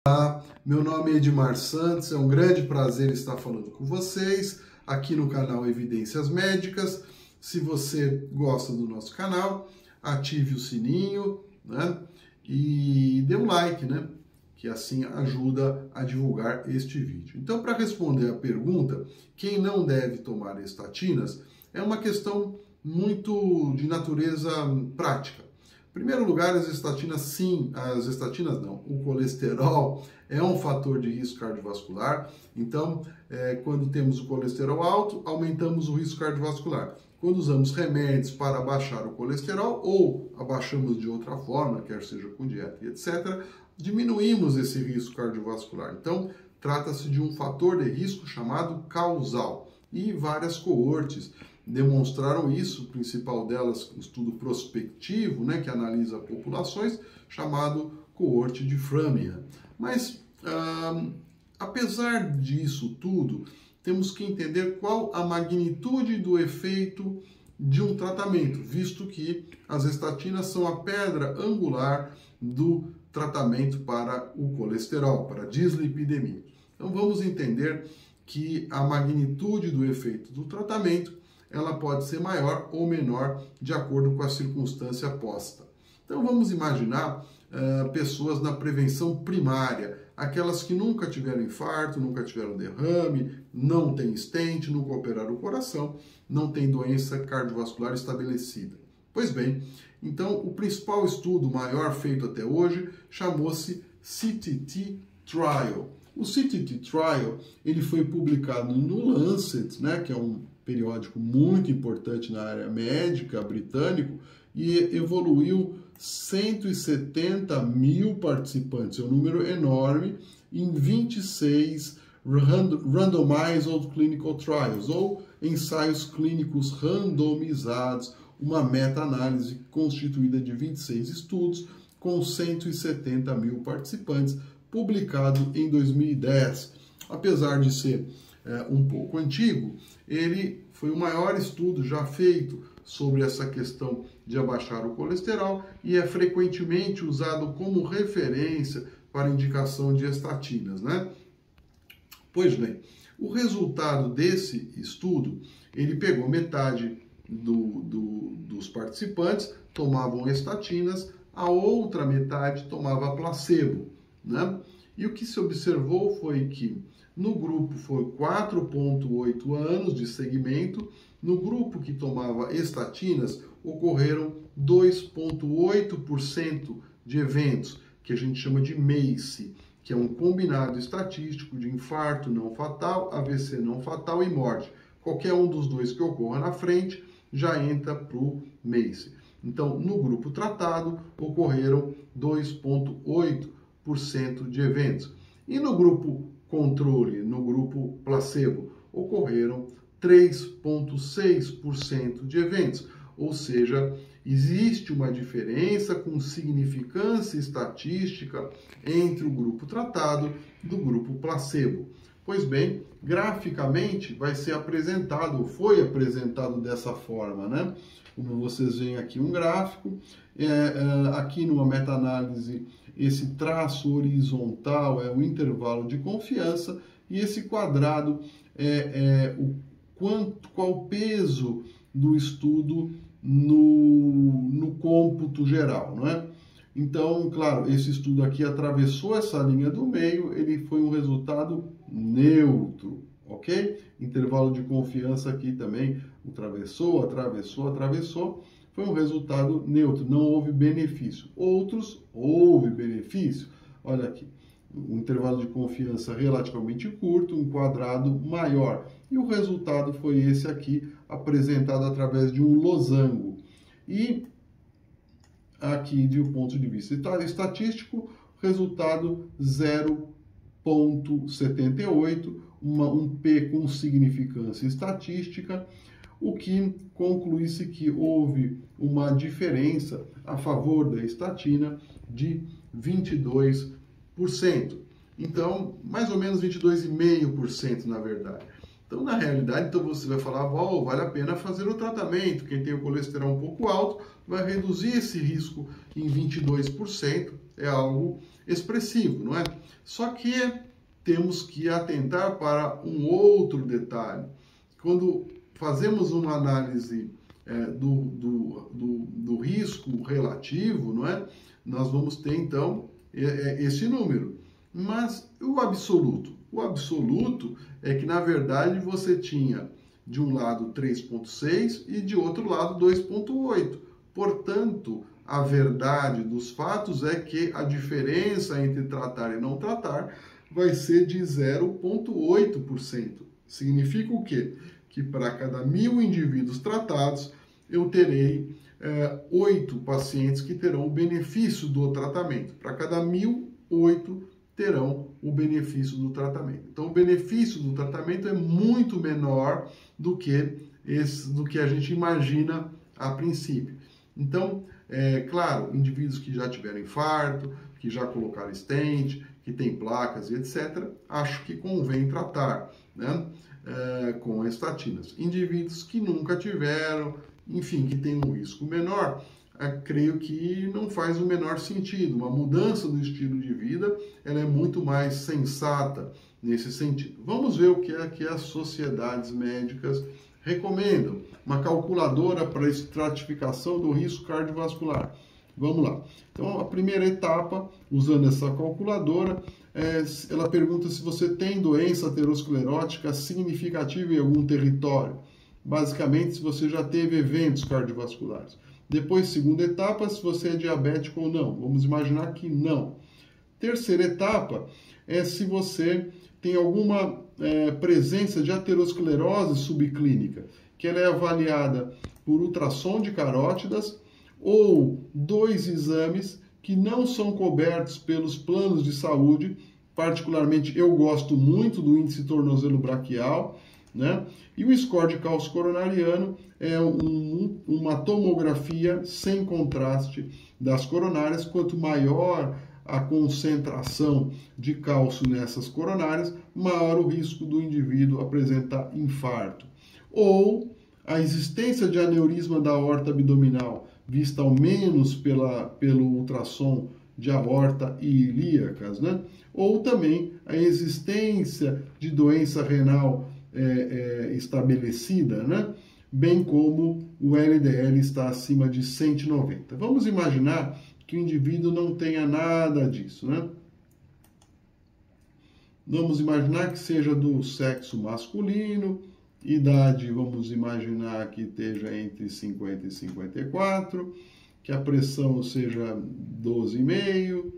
Olá, meu nome é Edmar Santos, é um grande prazer estar falando com vocês aqui no canal Evidências Médicas. Se você gosta do nosso canal, ative o sininho, né? E dê um like, né? Que assim ajuda a divulgar este vídeo. Então, para responder a pergunta, quem não deve tomar estatinas, é uma questão muito de natureza prática. Em primeiro lugar, as estatinas sim, o colesterol é um fator de risco cardiovascular. Então, quando temos o colesterol alto, aumentamos o risco cardiovascular. Quando usamos remédios para baixar o colesterol ou abaixamos de outra forma, quer seja com dieta e etc., diminuímos esse risco cardiovascular. Então, trata-se de um fator de risco chamado causal. E várias coortes demonstraram isso, o principal delas, um estudo prospectivo, né, que analisa populações, chamado coorte de Framingham. Mas, apesar disso tudo, temos que entender qual a magnitude do efeito de um tratamento, visto que as estatinas são a pedra angular do tratamento para o colesterol, para a dislipidemia. Então vamos entender que a magnitude do efeito do tratamento ela pode ser maior ou menor de acordo com a circunstância posta. Então vamos imaginar pessoas na prevenção primária, aquelas que nunca tiveram infarto, nunca tiveram derrame, não têm stent, nunca operaram o coração, não têm doença cardiovascular estabelecida. Pois bem, então o principal estudo maior feito até hoje chamou-se CTT Trial. O CTT Trial ele foi publicado no Lancet, né, que é um periódico muito importante na área médica britânico, e evoluiu 170 mil participantes, é um número enorme, em 26 Randomized Clinical Trials, ou ensaios clínicos randomizados, uma meta-análise constituída de 26 estudos com 170 mil participantes, publicado em 2010. Apesar de ser um pouco antigo, ele foi o maior estudo já feito sobre essa questão de abaixar o colesterol e é frequentemente usado como referência para indicação de estatinas, né? Pois bem, o resultado desse estudo, ele pegou metade dos participantes, tomavam estatinas, a outra metade tomava placebo, né? E o que se observou foi que no grupo foi 4,8 anos de segmento, no grupo que tomava estatinas ocorreram 2,8% de eventos, que a gente chama de MACE, que é um combinado estatístico de infarto não fatal, AVC não fatal e morte. Qualquer um dos dois que ocorra na frente já entra para o MACE. Então, no grupo tratado, ocorreram 2,8% de eventos. E no grupo controle, no grupo placebo, ocorreram 3,6% de eventos. Ou seja, existe uma diferença com significância estatística entre o grupo tratado e do grupo placebo. Pois bem, graficamente vai ser apresentado, ou foi apresentado dessa forma, né? Como vocês veem aqui um gráfico, aqui numa meta-análise esse traço horizontal é o intervalo de confiança e esse quadrado qual o peso do estudo no cômputo geral, não é? Então, claro, esse estudo aqui atravessou essa linha do meio, ele foi um resultado neutro, ok? Intervalo de confiança aqui também atravessou, foi um resultado neutro, não houve benefício. Outros, houve benefício. Olha aqui, um intervalo de confiança relativamente curto, um quadrado maior. E o resultado foi esse aqui, apresentado através de um losango. E aqui, de um ponto de vista estatístico, resultado 0,78, um P com significância estatística, o que conclui-se que houve uma diferença a favor da estatina de 22%. Então, mais ou menos 22,5% na verdade. Então, na realidade, então você vai falar, vale a pena fazer o tratamento. Quem tem o colesterol um pouco alto vai reduzir esse risco em 22%. É algo expressivo, não é? Só que temos que atentar para um outro detalhe. Quando fazemos uma análise do risco relativo, não é? Nós vamos ter, então, esse número. Mas o absoluto? O absoluto é que, na verdade, você tinha de um lado 3,6 e de outro lado 2,8. Portanto, a verdade dos fatos é que a diferença entre tratar e não tratar vai ser de 0,8%. Significa o quê? Que para cada 1.000 indivíduos tratados, eu terei 8 pacientes que terão o benefício do tratamento. Para cada 1.000, 8 terão o benefício do tratamento. Então, o benefício do tratamento é muito menor do que a gente imagina a princípio. Então, claro, indivíduos que já tiveram infarto, que já colocaram stent, que têm placas e etc., acho que convém tratar, né, com estatinas. Indivíduos que nunca tiveram, enfim, que têm um risco menor, creio que não faz o menor sentido. Uma mudança do estilo de vida, ela é muito mais sensata nesse sentido. Vamos ver o que é que as sociedades médicas recomendam. Uma calculadora para estratificação do risco cardiovascular. Vamos lá. Então, a primeira etapa, usando essa calculadora, ela pergunta se você tem doença aterosclerótica significativa em algum território. Basicamente, se você já teve eventos cardiovasculares. Depois, segunda etapa, se você é diabético ou não. Vamos imaginar que não. Terceira etapa é se você tem alguma presença de aterosclerose subclínica, que ela é avaliada por ultrassom de carótidas ou 2 exames que não são cobertos pelos planos de saúde. Particularmente, eu gosto muito do índice tornozelo braquial, né? E o score de cálcio coronariano é uma tomografia sem contraste das coronárias. Quanto maior a concentração de cálcio nessas coronárias, maior o risco do indivíduo apresentar infarto. Ou a existência de aneurisma da aorta abdominal, vista ao menos pelo ultrassom de aorta e ilíacas, né? Ou também a existência de doença renal estabelecida, né? Bem como o LDL está acima de 190. Vamos imaginar que o indivíduo não tenha nada disso, né? Vamos imaginar que seja do sexo masculino, idade, vamos imaginar que esteja entre 50 e 54, que a pressão seja 12,5,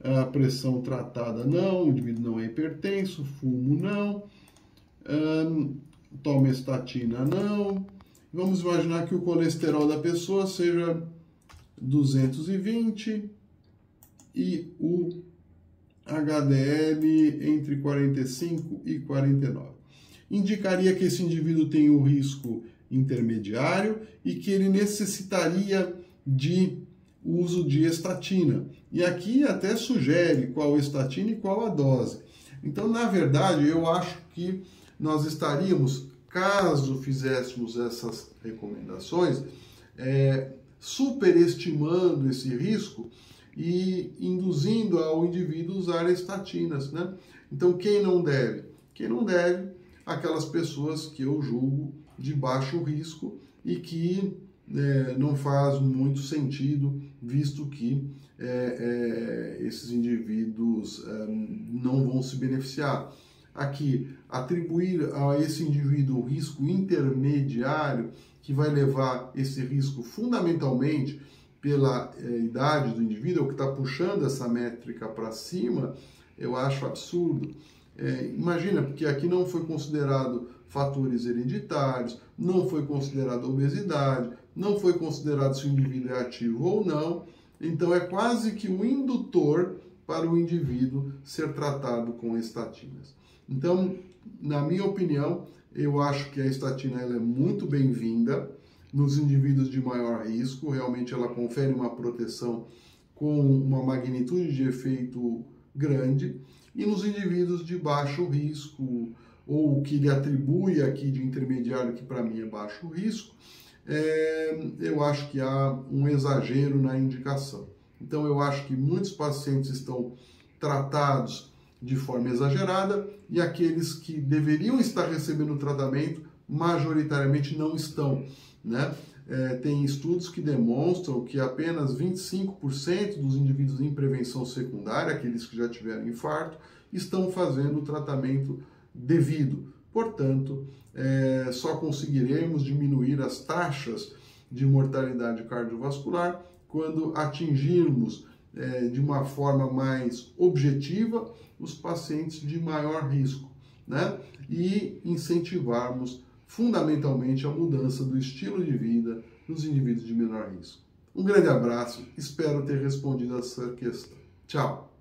a pressão tratada não, o indivíduo não é hipertenso, fumo não, toma estatina não. Vamos imaginar que o colesterol da pessoa seja 220 e o HDL entre 45 e 49. Indicaria que esse indivíduo tem um risco intermediário e que ele necessitaria de uso de estatina. E aqui até sugere qual estatina e qual a dose. Então, na verdade, eu acho que nós estaríamos, caso fizéssemos essas recomendações, superestimando esse risco e induzindo ao indivíduo usar estatinas, né? Então, quem não deve? Quem não deve? Aquelas pessoas que eu julgo de baixo risco e que não faz muito sentido, visto que esses indivíduos não vão se beneficiar. Aqui, atribuir a esse indivíduo o risco intermediário, que vai levar esse risco fundamentalmente pela idade do indivíduo, é o que está puxando essa métrica para cima, eu acho absurdo. Imagina, porque aqui não foi considerado fatores hereditários, não foi considerado obesidade, não foi considerado se o indivíduo é ativo ou não, então é quase que um indutor para o indivíduo ser tratado com estatinas. Então, na minha opinião, eu acho que a estatina ela é muito bem-vinda nos indivíduos de maior risco, realmente ela confere uma proteção com uma magnitude de efeito grande, e nos indivíduos de baixo risco, ou que ele atribui aqui de intermediário, que para mim é baixo risco, eu acho que há um exagero na indicação. Então eu acho que muitos pacientes estão tratados de forma exagerada e aqueles que deveriam estar recebendo tratamento majoritariamente não estão, né? Tem estudos que demonstram que apenas 25% dos indivíduos em prevenção secundária, aqueles que já tiveram infarto, estão fazendo o tratamento devido. Portanto, só conseguiremos diminuir as taxas de mortalidade cardiovascular quando atingirmos de uma forma mais objetiva os pacientes de maior risco, né? E incentivarmos fundamentalmente a mudança do estilo de vida dos indivíduos de menor risco. Um grande abraço, espero ter respondido a essa questão. Tchau!